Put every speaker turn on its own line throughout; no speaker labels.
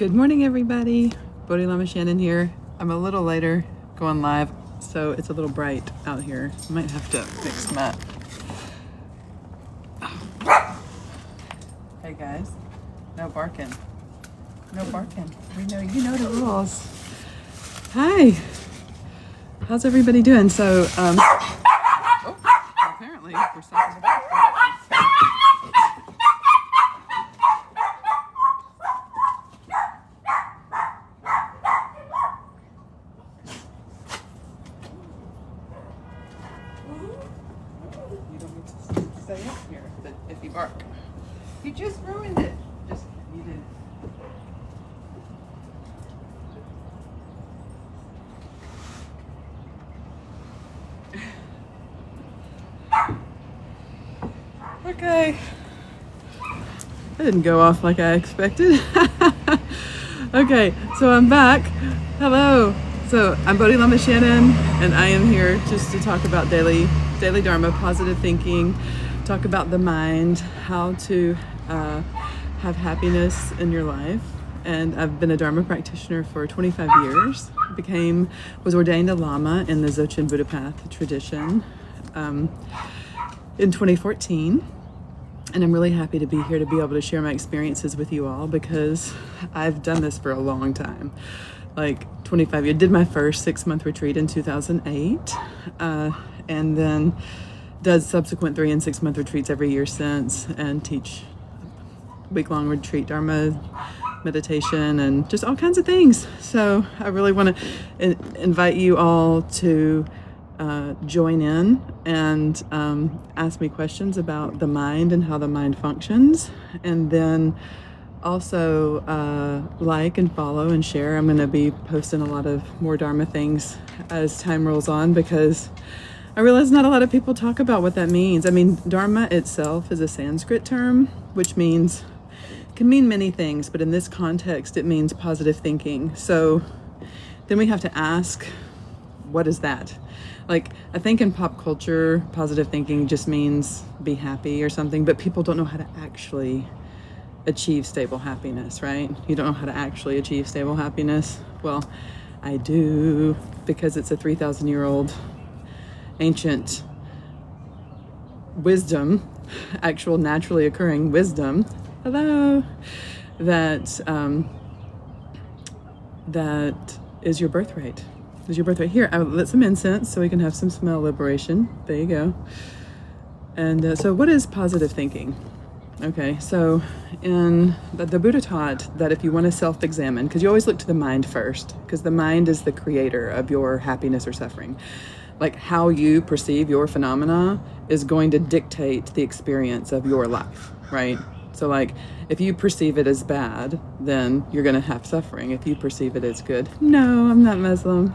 Good morning, everybody. Bodhi Lama Shannon here. I'm a little later going live, so it's a little bright out here. I might have to fix Matt. Hey guys, no barking. No barking. You know the rules. Hi. How's everybody doing? So, apparently we're stopping the back. You don't get to stay up here if you bark. You just ruined it. You did. Okay. That didn't go off like I expected. Okay, so I'm back. Hello. So I'm Bodhi Lama Shannon, and I am here just to talk about daily dharma, positive thinking, talk about the mind, how to have happiness in your life. And I've been a dharma practitioner for 25 years. Was ordained a lama in the Dzogchen Buddha Path tradition in 2014. And I'm really happy to be here to be able to share my experiences with you all, because I've done this for a long time, like 25 years. Did my first 6-month retreat in 2008, and then does subsequent 3 and 6-month retreats every year since, and teach week-long retreat dharma, meditation, and just all kinds of things. So I really want to invite you all to join in and ask me questions about the mind and how the mind functions, and then also like and follow and share. I'm going to be posting a lot of more dharma things as time rolls on, because I realize not a lot of people talk about what that means. I mean, dharma itself is a Sanskrit term, which can mean many things, but in this context it means positive thinking. So then we have to ask, what is that? Like, I think in pop culture, positive thinking just means be happy or something, but people don't know how to actually achieve stable happiness, right? You don't know how to actually achieve stable happiness. Well, I do, because it's a 3,000-year-old ancient wisdom, actual naturally occurring wisdom, hello, that is your birthright. Is your birthright. Here, I lit some incense so we can have some smell liberation. There you go. And so what is positive thinking? Okay, so in the Buddha taught that if you want to self-examine, because you always look to the mind first, because the mind is the creator of your happiness or suffering. Like, how you perceive your phenomena is going to dictate the experience of your life, right? So like, if you perceive it as bad, then you're going to have suffering. If you perceive it as good, no, I'm not Muslim.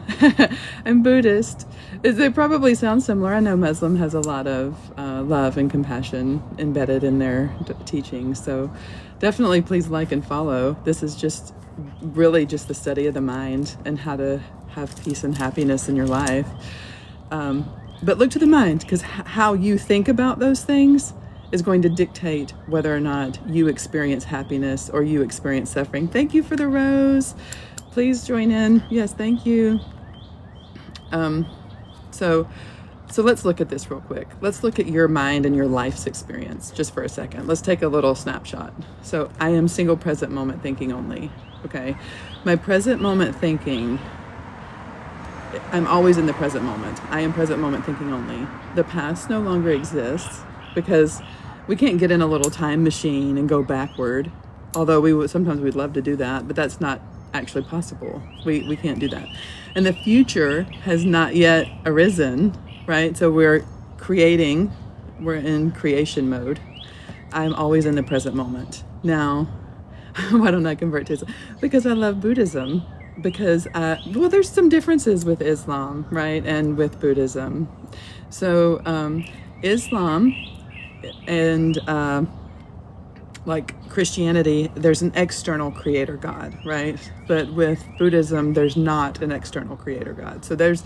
I'm Buddhist. It probably sounds similar. I know Muslim has a lot of love and compassion embedded in their teachings. So definitely please like and follow. This is just really just the study of the mind and how to have peace and happiness in your life. But look to the mind, because how you think about those things is going to dictate whether or not you experience happiness or you experience suffering. Thank you for the rose. Please join in. Yes, thank you. So let's look at this real quick. Let's look at your mind and your life's experience just for a second. Let's take a little snapshot. So I am single present moment thinking only. Okay. My present moment thinking, I'm always in the present moment. I am present moment thinking only. The past no longer exists, because we can't get in a little time machine and go backward, although sometimes we'd love to do that, but that's not actually possible. We can't do that. And the future has not yet arisen, right? So we're in creation mode. I'm always in the present moment. Now, why don't I convert to Islam? Because I love Buddhism. Because, there's some differences with Islam, right? And with Buddhism. So Islam and like Christianity, there's an external creator God, right? But with Buddhism, there's not an external creator God. So there's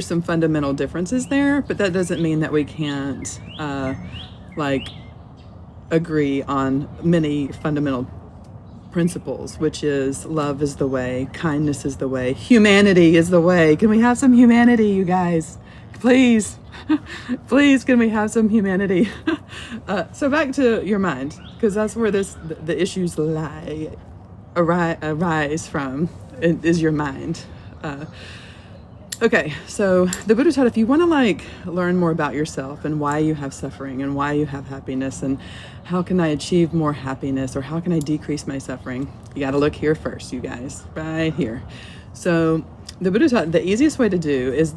some fundamental differences there, but that doesn't mean that we can't agree on many fundamental principles, which is love is the way, kindness is the way, humanity is the way. Can we have some humanity, you guys? Please, please, can we have some humanity? So back to your mind, because that's where the issues arise from, is your mind. Okay, so the Buddha taught if you want to learn more about yourself and why you have suffering and why you have happiness and how can I achieve more happiness or how can I decrease my suffering, you got to look here first, you guys, right here. So the Buddha taught the easiest way to do is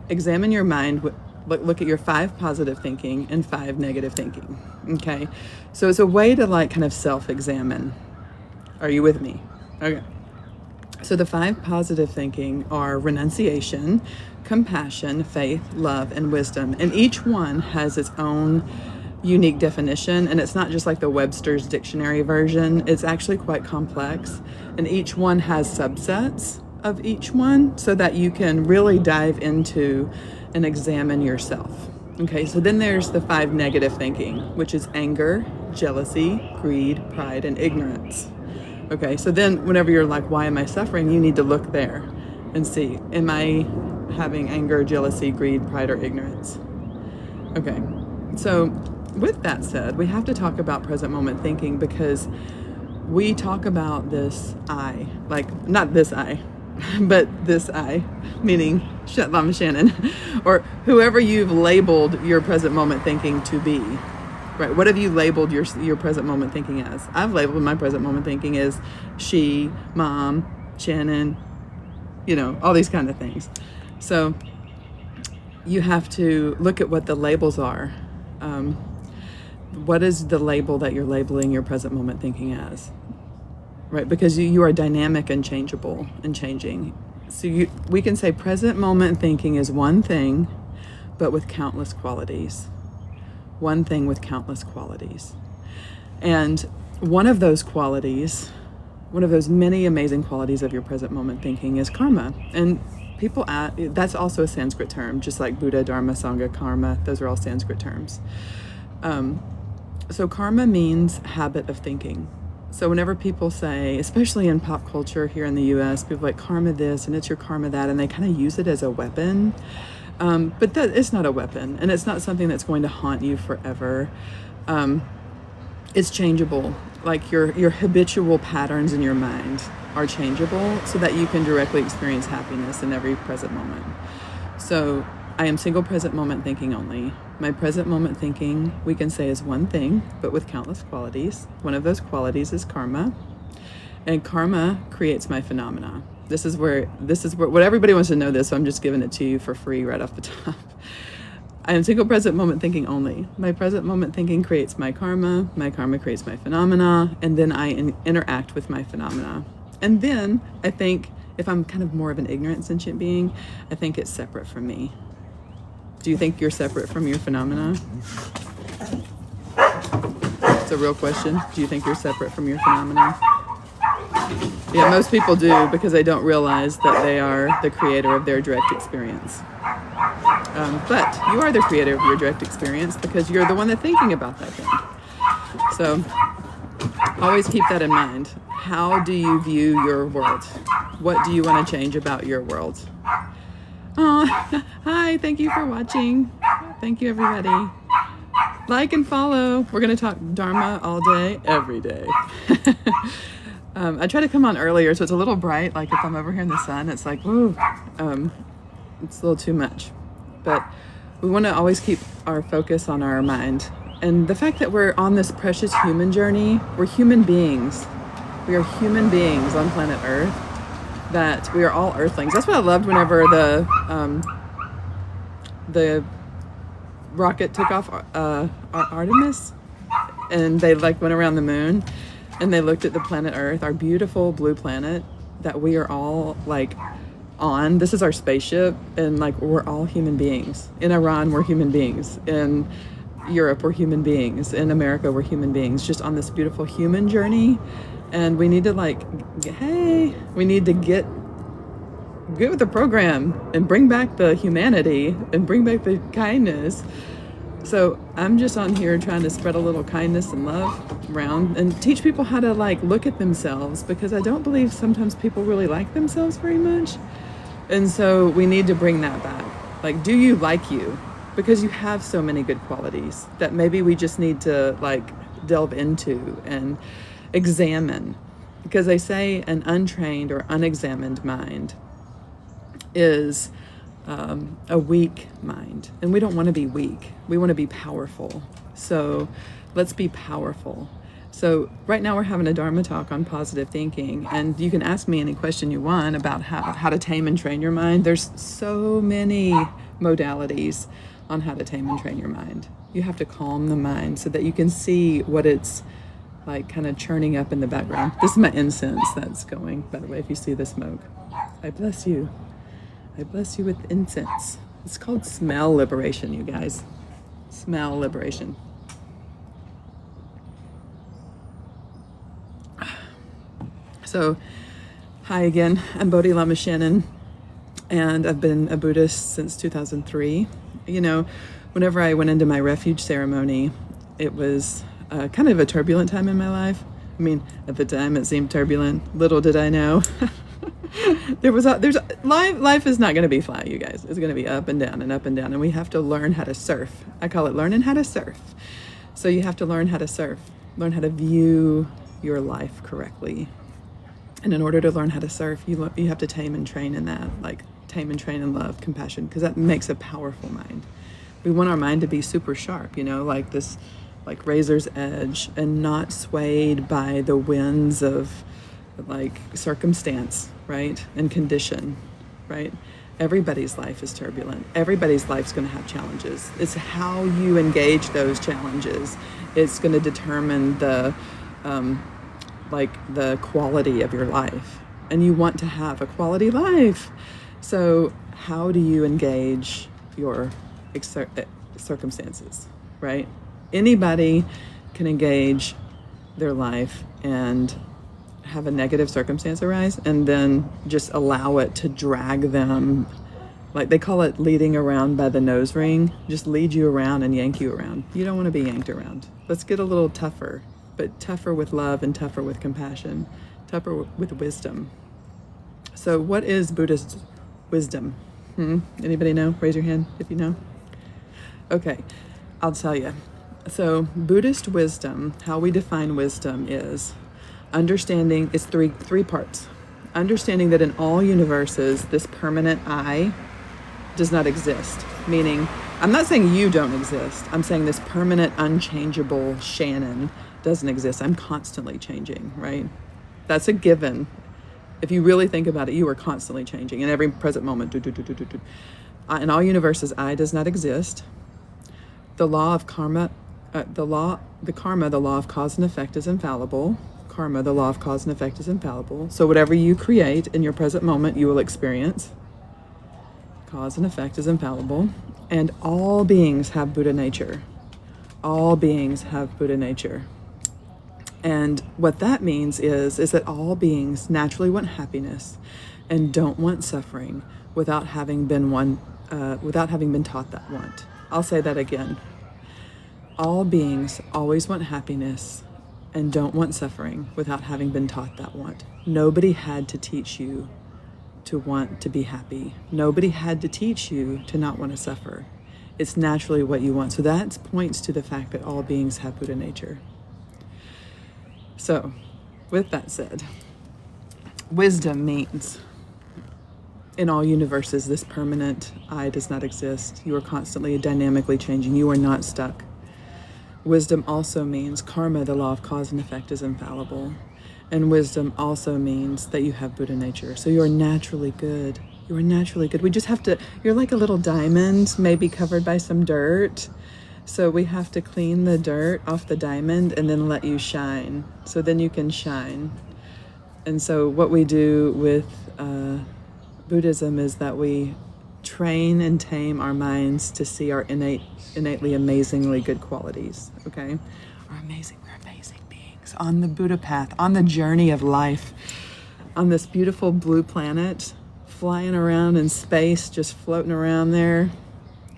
examine your mind, look at your 5 positive thinking and 5 negative thinking, okay? So it's a way to kind of self-examine. Are you with me? Okay. So the 5 positive thinking are renunciation, compassion, faith, love, and wisdom. And each one has its own unique definition. And it's not just like the Webster's dictionary version. It's actually quite complex. And each one has subsets of each one so that you can really dive into and examine yourself. Okay, so then there's the 5 negative thinking, which is anger, jealousy, greed, pride, and ignorance. Okay, so then whenever you're like, why am I suffering? You need to look there and see, am I having anger, jealousy, greed, pride, or ignorance? Okay, so with that said, we have to talk about present moment thinking because we talk about this I, not this I, but this I, meaning Lama Shannon, or whoever you've labeled your present moment thinking to be. Right, what have you labeled your present moment thinking as? I've labeled my present moment thinking as she, mom, Shannon, all these kind of things. So you have to look at what the labels are. What is the label that you're labeling your present moment thinking as? Right, because you are dynamic and changeable and changing. So we can say present moment thinking is one thing, but with countless qualities. One thing with countless qualities. And one of those qualities, one of those many amazing qualities of your present moment thinking is karma. And people that's also a Sanskrit term, just like Buddha, Dharma, Sangha, karma, those are all Sanskrit terms. So karma means habit of thinking. So whenever people say, especially in pop culture here in the US, people like karma this and it's your karma that, and they kind of use it as a weapon. But it's not a weapon, and it's not something that's going to haunt you forever. It's changeable. Like your habitual patterns in your mind are changeable so that you can directly experience happiness in every present moment. So I am single present moment thinking only. My present moment thinking, we can say, is one thing, but with countless qualities. One of those qualities is karma, and karma creates my phenomena. This is where what everybody wants to know this, so I'm just giving it to you for free right off the top. I am single present moment thinking only. My present moment thinking creates my karma creates my phenomena, and then I interact with my phenomena. And then I think, if I'm kind of more of an ignorant sentient being, I think it's separate from me. Do you think you're separate from your phenomena? It's a real question. Do you think you're separate from your phenomena? Yeah, most people do, because they don't realize that they are the creator of their direct experience. But you are the creator of your direct experience because you're the one that's thinking about that thing. So always keep that in mind. How do you view your world? What do you want to change about your world? Oh, hi, thank you for watching. Thank you, everybody. Like and follow. We're going to talk Dharma all day, every day. I try to come on earlier, so it's a little bright. Like if I'm over here in the sun, it's like, woo, it's a little too much. But we want to always keep our focus on our mind. And the fact that we're on this precious human journey, we're human beings. We are human beings on planet Earth, that we are all earthlings. That's what I loved whenever the rocket took off Artemis, and they went around the moon, and they looked at the planet Earth, our beautiful blue planet that we are all on. This is our spaceship, and we're all human beings. In Iran, we're human beings. In Europe, we're human beings. In America, we're human beings, just on this beautiful human journey. And we need to we need to get with the program and bring back the humanity and bring back the kindness So I'm just on here trying to spread a little kindness and love around and teach people how to like look at themselves, because I don't believe sometimes people really like themselves very much. And so we need to bring that back. Like, do you like you? Because you have so many good qualities that maybe we just need to like delve into and examine. Because they say an untrained or unexamined mind is a weak mind, and we don't want to be weak. We want to be powerful. So let's be powerful. So right now we're having a Dharma talk on positive thinking, and you can ask me any question you want about how to tame and train your mind. There's so many modalities on how to tame and train your mind. You have to calm the mind so that you can see what it's like kind of churning up in the background. This is my incense that's going, by the way, if you see the smoke. I bless you. I bless you with incense. It's called smell liberation, you guys. Smell liberation. So, hi again. I'm Bodhi Lama Shannon, and I've been a Buddhist since 2003. You know, whenever I went into my refuge ceremony, it was kind of a turbulent time in my life. I mean, at the time it seemed turbulent. Little did I know. Life is not going to be flat, you guys. It's going to be up and down and up and down, and we have to learn how to surf. I call it learning how to surf. So you have to learn how to surf, learn how to view your life correctly. And in order to learn how to surf, you have to tame and train in that, like tame and train in love, compassion, because that makes a powerful mind. We want our mind to be super sharp, you know, like this, like razor's edge, and not swayed by the winds of like circumstance, right? And condition, right? Everybody's life is turbulent. Everybody's life's going to have challenges. It's how you engage those challenges. It's going to determine the quality of your life. And you want to have a quality life. So how do you engage your circumstances, right? Anybody can engage their life and have a negative circumstance arise and then just allow it to drag them, like they call it leading around by the nose ring, just lead you around and yank you around. You don't want to be yanked around. Let's get a little tougher, but tougher with love and tougher with compassion, tougher with wisdom. So what is Buddhist wisdom? Anybody know? Raise your hand if you know. Okay, I'll tell you. So Buddhist wisdom, how we define wisdom is understanding, it's three parts. Understanding that in all universes, this permanent I does not exist. Meaning, I'm not saying you don't exist. I'm saying this permanent, unchangeable Shannon doesn't exist. I'm constantly changing, right? That's a given. If you really think about it, you are constantly changing in every present moment. In all universes, I does not exist. The law of karma, the law of cause and effect is infallible. Karma, the law of cause and effect is infallible. So whatever you create in your present moment, you will experience. Cause and effect is infallible. And all beings have Buddha nature. All beings have Buddha nature. And what that means is that all beings naturally want happiness and don't want suffering without having been taught that want. I'll say that again. All beings always want happiness and don't want suffering without having been taught that want. Nobody had to teach you to want to be happy. Nobody had to teach you to not want to suffer. It's naturally what you want. So that points to the fact that all beings have Buddha nature. So, with that said, wisdom means in all universes, this permanent I does not exist. You are constantly dynamically changing. You are not stuck. Wisdom also means karma, the law of cause and effect, is infallible. And wisdom also means that you have Buddha nature. So you are naturally good. You are naturally good. We just have to, you're like a little diamond, maybe covered by some dirt. So we have to clean the dirt off the diamond and then let you shine. So then you can shine. And so what we do with Buddhism is that we train and tame our minds to see our innately amazingly good qualities, okay? We're amazing beings on the Buddha path, on the journey of life, on this beautiful blue planet, flying around in space, just floating around there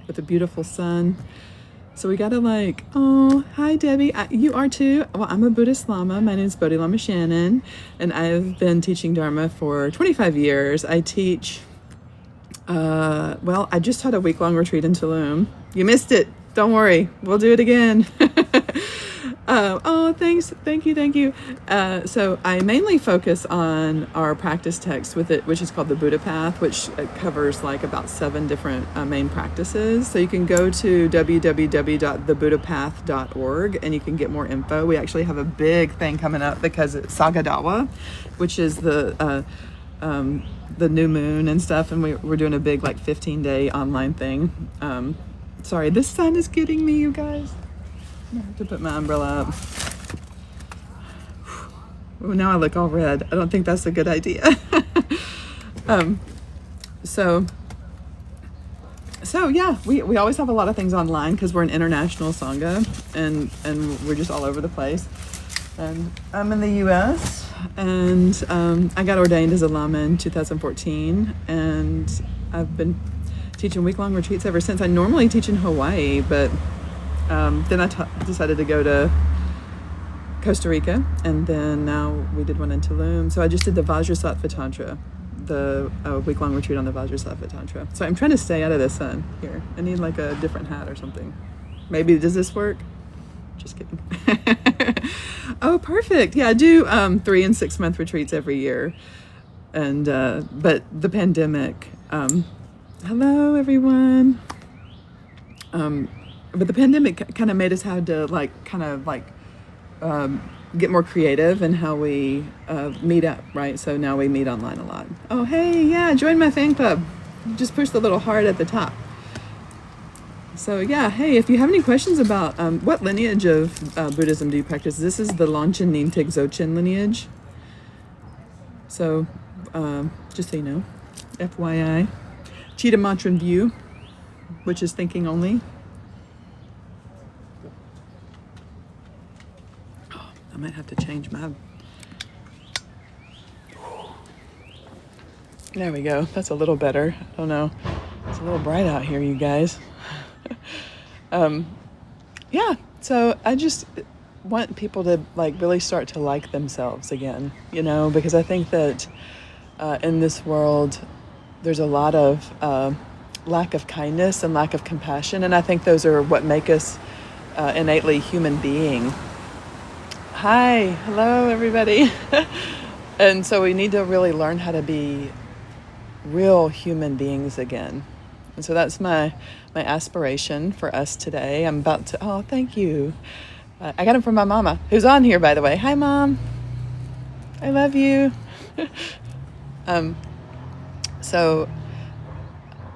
with a beautiful sun. So we gotta like, oh, hi Debbie, you are too. Well, I'm a Buddhist Lama. My name is Bodhi Lama Shannon, and I've been teaching Dharma for 25 years. I teach, well, I just had a week-long retreat in Tulum. You missed it. Don't worry, we'll do it again. Oh, thanks. Thank you. So I mainly focus on our practice text with it, which is called the Buddha Path, which covers like about 7 different main practices. So you can go to www.thebuddhapath.org and you can get more info. We actually have a big thing coming up because it's Sagadawa, which is the new moon and stuff. And we're doing a big like 15-day online thing. Sorry, this sun is getting me, you guys. I have to put my umbrella up. Well, now I look all red. I don't think that's a good idea. So yeah, we always have a lot of things online because we're an international Sangha and we're just all over the place. And I'm in the U.S. and I got ordained as a Lama in 2014, and I've been teaching week-long retreats ever since. I normally teach in Hawaii, but then I decided to go to Costa Rica, and then now we did one in Tulum. So I just did the Vajrasattva Tantra, the week-long retreat on the Vajrasattva Tantra. So I'm trying to stay out of the sun here. I need like a different hat or something. Maybe, does this work? Just kidding. Oh, perfect. Yeah, I do 3 and 6 month retreats every year. And but the pandemic, hello everyone. But the pandemic kind of made us have to get more creative in how we meet up, right? So now we meet online a lot. Oh, hey, yeah, join my fan club. Just push the little heart at the top. So yeah, hey, if you have any questions about what lineage of Buddhism do you practice, this is the Longchen Nyingtik Dzogchen lineage. So just so you know, FYI. Chitta Matran View, which is thinking only. I might have to change my... There we go. That's a little better. I don't know. It's a little bright out here, you guys. Yeah, so I just want people to like really start to like themselves again, you know, because I think that in this world there's a lot of lack of kindness and lack of compassion, and I think those are what make us innately human being. Hi, hello everybody. And so we need to really learn how to be real human beings again. And so that's my aspiration for us today. I'm about to, oh, thank you. I got them from my mama, who's on here, by the way. Hi, Mom. I love you. So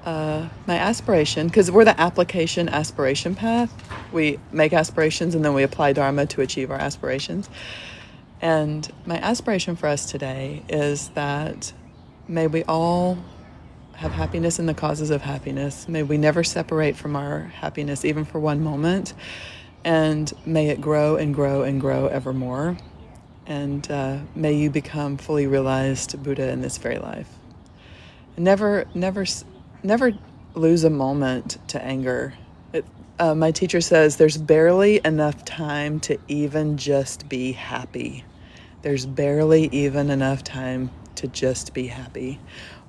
my aspiration, because we're the application aspiration path. We make aspirations and then we apply Dharma to achieve our aspirations. And my aspiration for us today is that may we all have happiness in the causes of happiness. May we never separate from our happiness, even for one moment. And may it grow and grow and grow evermore. And may you become fully realized Buddha in this very life. Never lose a moment to anger. My teacher says there's barely enough time to even just be happy. There's barely even enough time to just be happy.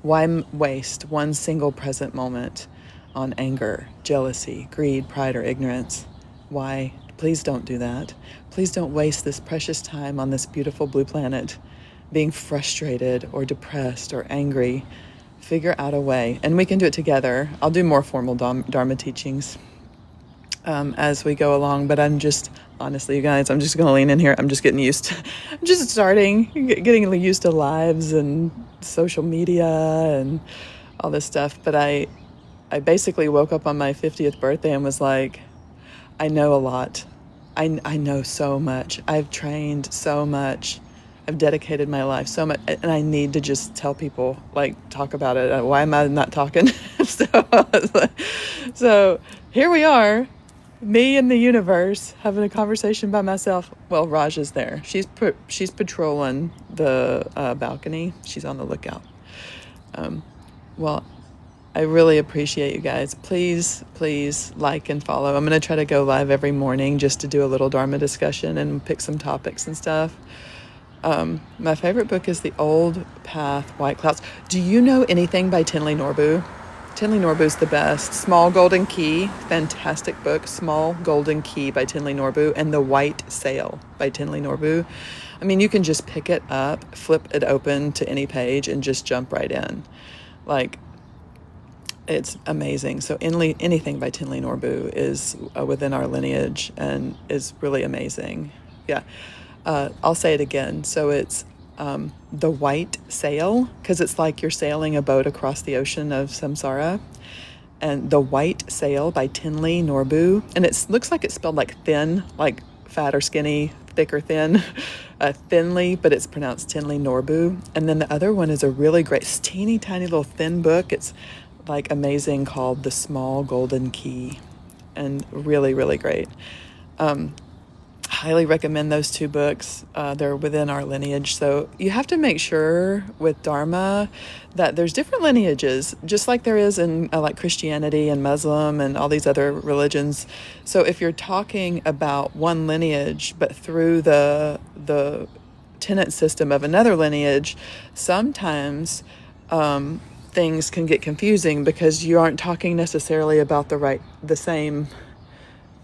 Why waste one single present moment on anger, jealousy, greed, pride, or ignorance? Why? Please don't do that. Please don't waste this precious time on this beautiful blue planet being frustrated or depressed or angry. Figure out a way, and we can do it together. I'll do more formal Dharma teachings as we go along, but I'm just, honestly, you guys, I'm just going to lean in here. I'm just getting used to, I'm just starting, getting used to lives and social media and all this stuff. But I basically woke up on my 50th birthday and was like, I know a lot. I know so much. I've trained so much. I've dedicated my life so much, and I need to just tell people, like, talk about it. Why am I not talking? So here we are, me and the universe having a conversation by myself. Well, Raj is there. She's patrolling the balcony. She's on the lookout. Well, I really appreciate you guys. Please, please like and follow. I'm going to try to go live every morning just to do a little Dharma discussion and pick some topics and stuff. My favorite book is The Old Path, White Clouds. Do you know anything by Tinley Norbu? Tinley Norbu's the best. Small Golden Key, fantastic book. Small Golden Key by Tinley Norbu, and The White Sail by Tinley Norbu. I mean, you can just pick it up, flip it open to any page, and just jump right in. Like, it's amazing. So anything by Tinley Norbu is within our lineage and is really amazing. Yeah. I'll say it again. So it's The White Sail, because it's like you're sailing a boat across the ocean of samsara. And The White Sail by Tinley Norbu. And it looks like it's spelled like thin, like fat or skinny, thick or thin, thinly, but it's pronounced Tinley Norbu. And then the other one is a really great, teeny tiny little thin book. It's like amazing, called The Small Golden Key, and really, really great. Highly recommend those two books. They're within our lineage. So you have to make sure with Dharma that there's different lineages, just like there is in like Christianity and Muslim and all these other religions. So if you're talking about one lineage, but through the tenet system of another lineage, sometimes things can get confusing because you aren't talking necessarily about the same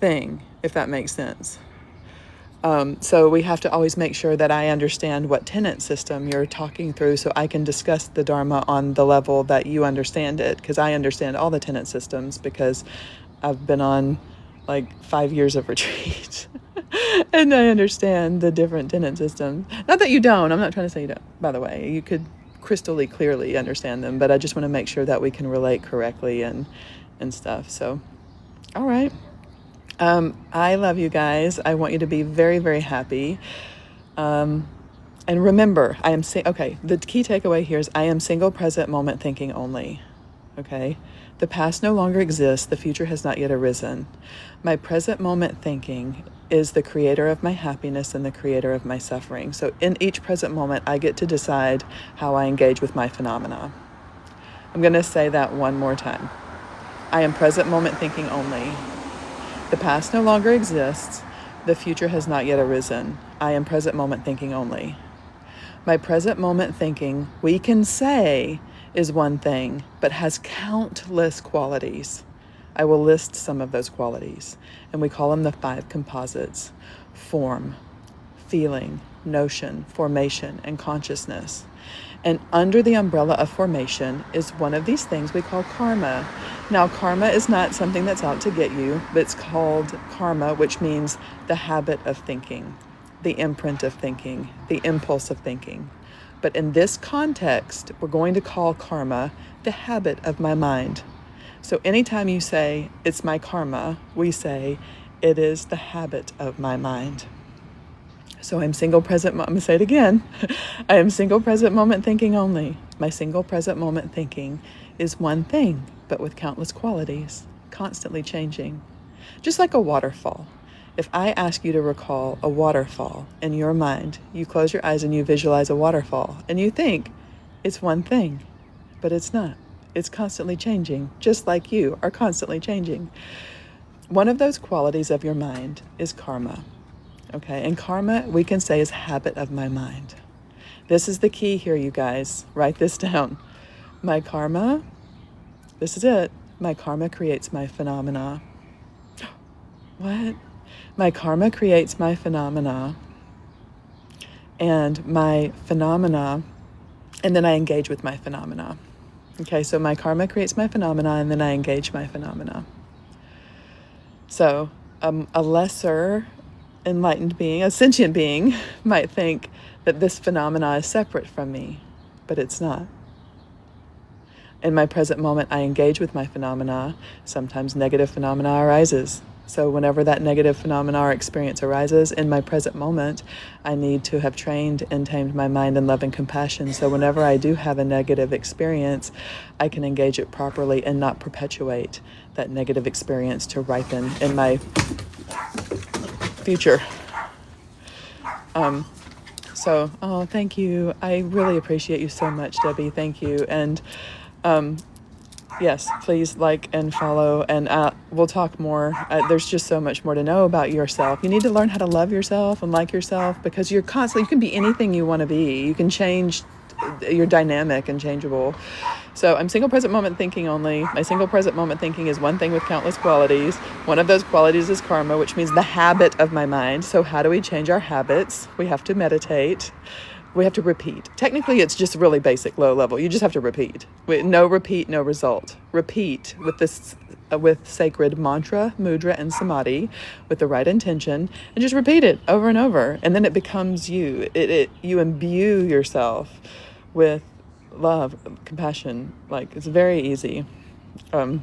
thing, if that makes sense. So we have to always make sure that I understand what tenet system you're talking through, so I can discuss the Dharma on the level that you understand it, because I understand all the tenet systems because I've been on like 5 years of retreat and I understand the different tenet systems. Not that you don't, I'm not trying to say you don't, by the way. You could crystally clearly understand them, but I just want to make sure that we can relate correctly and stuff. So, all right. I love you guys. I want you to be very, very happy. And remember, the key takeaway here is I am single, present, moment thinking only. Okay? The past no longer exists. The future has not yet arisen. My present moment thinking is the creator of my happiness and the creator of my suffering. So in each present moment, I get to decide how I engage with my phenomena. I'm going to say that one more time. I am present moment thinking only. The past no longer exists. The future has not yet arisen. I am present moment thinking only. My present moment thinking, we can say, is one thing, but has countless qualities. I will list some of those qualities, and we call them the 5 composites: form, feeling, notion, formation, and consciousness. And under the umbrella of formation is one of these things we call karma. Now, karma is not something that's out to get you, but it's called karma, which means the habit of thinking, the imprint of thinking, the impulse of thinking. But in this context, we're going to call karma the habit of my mind. So anytime you say, it's my karma, we say, it is the habit of my mind. So I'm single present, I'm going to say it again. I am single present moment thinking only. My single present moment thinking is one thing, but with countless qualities, constantly changing. Just like a waterfall. If I ask you to recall a waterfall in your mind, you close your eyes and you visualize a waterfall, and you think it's one thing, but it's not. It's constantly changing, just like you are constantly changing. One of those qualities of your mind is karma. Okay, and karma, we can say, is habit of my mind. This is the key here, you guys. Write this down. My karma, this is it. My karma creates my phenomena. What? My karma creates my phenomena. And my phenomena, and then I engage with my phenomena. Okay, so my karma creates my phenomena, and then I engage my phenomena. So a lesser enlightened being, a sentient being, might think that this phenomena is separate from me, but it's not. In my present moment, I engage with my phenomena. Sometimes negative phenomena arises. So whenever that negative phenomena or experience arises, in my present moment, I need to have trained and tamed my mind in love and compassion. So whenever I do have a negative experience, I can engage it properly and not perpetuate that negative experience to ripen in my future. Thank you. I really appreciate you so much, Debbie. Thank you. And yes, please like and follow, and we'll talk more. There's just so much more to know about yourself. You need to learn how to love yourself and like yourself, because you're constantly, you can be anything you want to be. You can change, you're dynamic and changeable. So I'm single present moment thinking only. My single present moment thinking is one thing with countless qualities. One of those qualities is karma, which means the habit of my mind. So how do we change our habits? We have to meditate. We have to repeat. Technically, it's just really basic, low level. You just have to repeat. No repeat, no result. Repeat with this, with sacred mantra, mudra, and samadhi, with the right intention, and just repeat it over and over. And then it becomes you. You imbue yourself with love, compassion. Like, it's very easy. And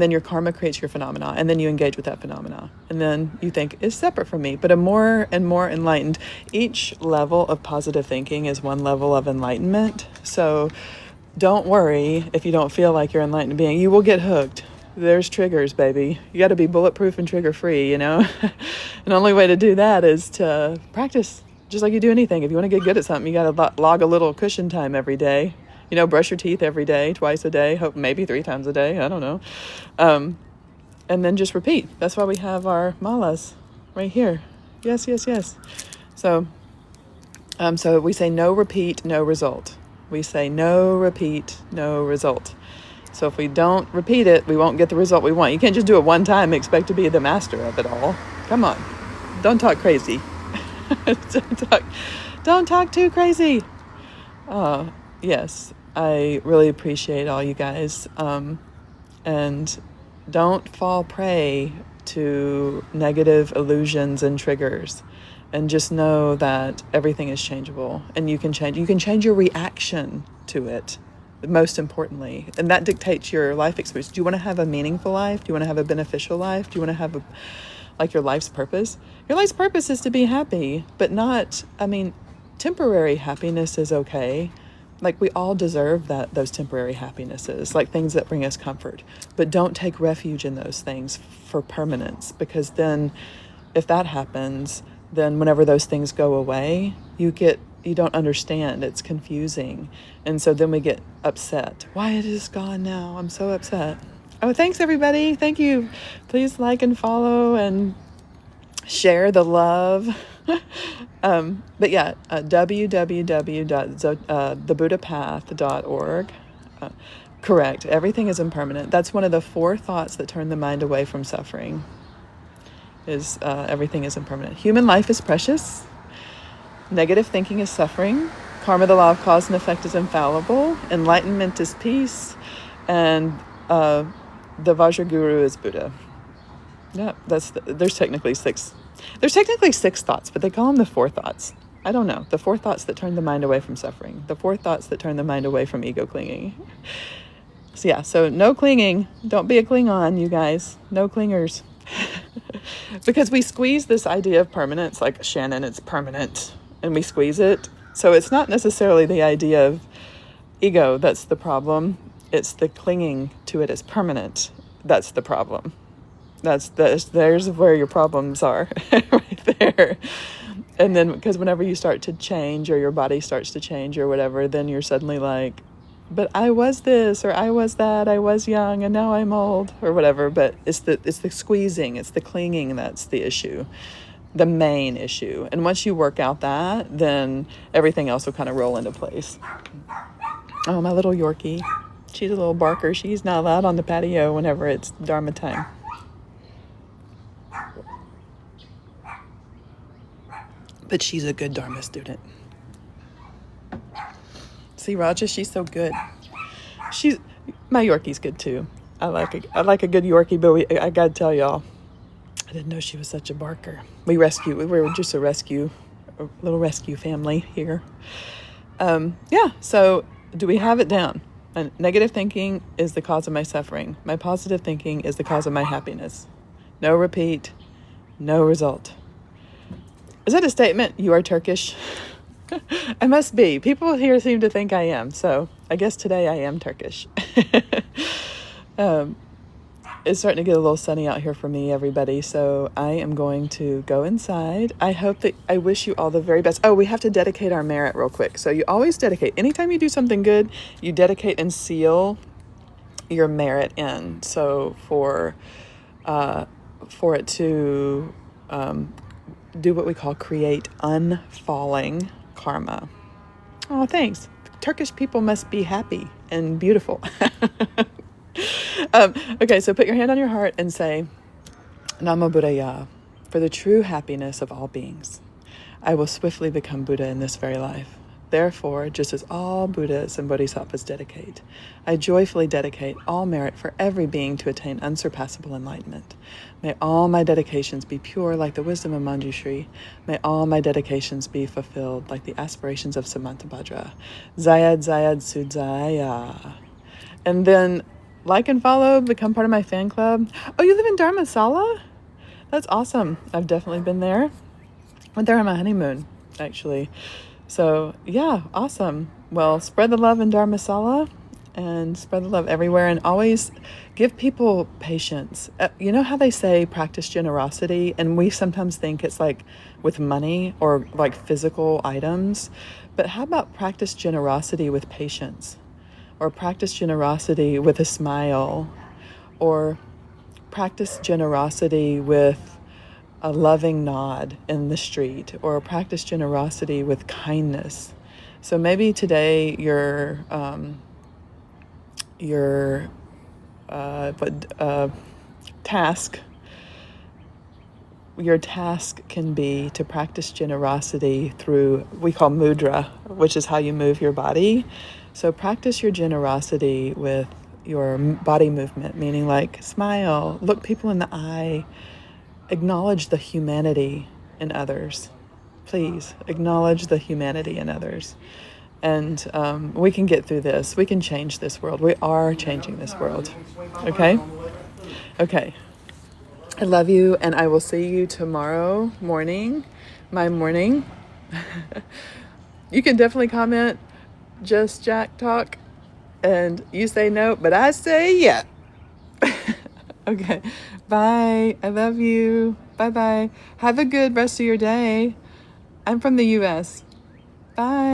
then your karma creates your phenomena, and then you engage with that phenomena, and then you think it's separate from me. But a more and more enlightened, each level of positive thinking is one level of enlightenment. So don't worry if you don't feel like you're an enlightened being. You will get hooked. There's triggers, baby. You got to be bulletproof and trigger free, you know. And the only way to do that is to practice, just like you do anything. If you want to get good at something, you got to log a little cushion time every day. You know, brush your teeth every day, twice a day, hope maybe 3 times a day. I don't know. And then just repeat. That's why we have our malas right here. Yes, yes, yes. So we say no repeat, no result. We say no repeat, no result. So if we don't repeat it, we won't get the result we want. You can't just do it one time and expect to be the master of it all. Come on. Don't talk crazy. Don't talk too crazy. Yes, I really appreciate all you guys. And don't fall prey to negative illusions and triggers. And just know that everything is changeable, and you can change your reaction to it, most importantly. And that dictates your life experience. Do you want to have a meaningful life? Do you want to have a beneficial life? Do you want to have your life's purpose? Your life's purpose is to be happy, but not, temporary happiness is okay. Like, we all deserve those temporary happinesses, like things that bring us comfort. But don't take refuge in those things for permanence, because then if that happens, then whenever those things go away, you don't understand. It's confusing. And so then we get upset. Why it is gone now? I'm so upset. Oh, thanks everybody. Thank you. Please like and follow and share the love. But yeah, www.thebuddhapath.org. Correct. Everything is impermanent. That's one of the 4 thoughts that turn the mind away from suffering. Is everything is impermanent. Human life is precious. Negative thinking is suffering. Karma, the law of cause and effect, is infallible. Enlightenment is peace. And the Vajraguru is Buddha. Yeah, there's technically 6. There's technically 6 thoughts, but they call them the 4 thoughts. I don't know. The 4 thoughts that turn the mind away from suffering. The 4 thoughts that turn the mind away from ego clinging. So yeah, so no clinging. Don't be a Klingon, you guys. No clingers. Because we squeeze this idea of permanence, like Shannon, it's permanent, and we squeeze it. So it's not necessarily the idea of ego that's the problem. It's the clinging to it as permanent. That's the problem. There's where your problems are, right there. And then, because whenever you start to change, or your body starts to change or whatever, then you're suddenly like, but I was this, or I was that, I was young and now I'm old, or whatever. But it's the squeezing, it's the clinging that's the issue, the main issue. And once you work out that, then everything else will kind of roll into place. Oh, my little Yorkie. She's a little barker. She's not allowed on the patio whenever it's Dharma time. But she's a good Dharma student. See, Raja, she's so good. My Yorkie's good too. I like a good Yorkie, but I gotta tell y'all, I didn't know she was such a barker. We were just a little rescue family here. Yeah, so do we have it down? Negative thinking is the cause of my suffering. My positive thinking is the cause of my happiness. No repeat, no result. Is that a statement? You are Turkish? I must be. People here seem to think I am. So I guess today I am Turkish. It's starting to get a little sunny out here for me, everybody. So I am going to go inside. I wish you all the very best. Oh, we have to dedicate our merit real quick. So you always dedicate. Anytime you do something good, you dedicate and seal your merit in. So for it to do what we call create unfalling karma. Oh, thanks. Turkish people must be happy and beautiful. Okay, so put your hand on your heart and say, Namo Buddhaya, for the true happiness of all beings. I will swiftly become Buddha in this very life. Therefore, just as all Buddhas and Bodhisattvas dedicate, I joyfully dedicate all merit for every being to attain unsurpassable enlightenment. May all my dedications be pure like the wisdom of Manjushri. May all my dedications be fulfilled like the aspirations of Samantabhadra. Zayad Zayad Sudzaya. And then like and follow, become part of my fan club. Oh, you live in Dharmasala? That's awesome. I've definitely been there. Went there on my honeymoon, actually. So yeah, awesome. Well, spread the love in Dharmasala and spread the love everywhere, and always give people patience. You know how they say practice generosity, and we sometimes think it's like with money or like physical items, but how about practice generosity with patience? Or practice generosity with a smile, or practice generosity with a loving nod in the street, or practice generosity with kindness. So maybe today your task can be to practice generosity through, we call mudra, which is how you move your body. So practice your generosity with your body movement, meaning like smile, look people in the eye, acknowledge the humanity in others. Please acknowledge the humanity in others. And we can get through this. We can change this world. We are changing this world. Okay? Okay. I love you, and I will see you tomorrow morning, my morning. You can definitely comment, just Jack talk, and you say no, but I say yeah. Okay, bye. I love you. Bye-bye. Have a good rest of your day. I'm from the US. Bye.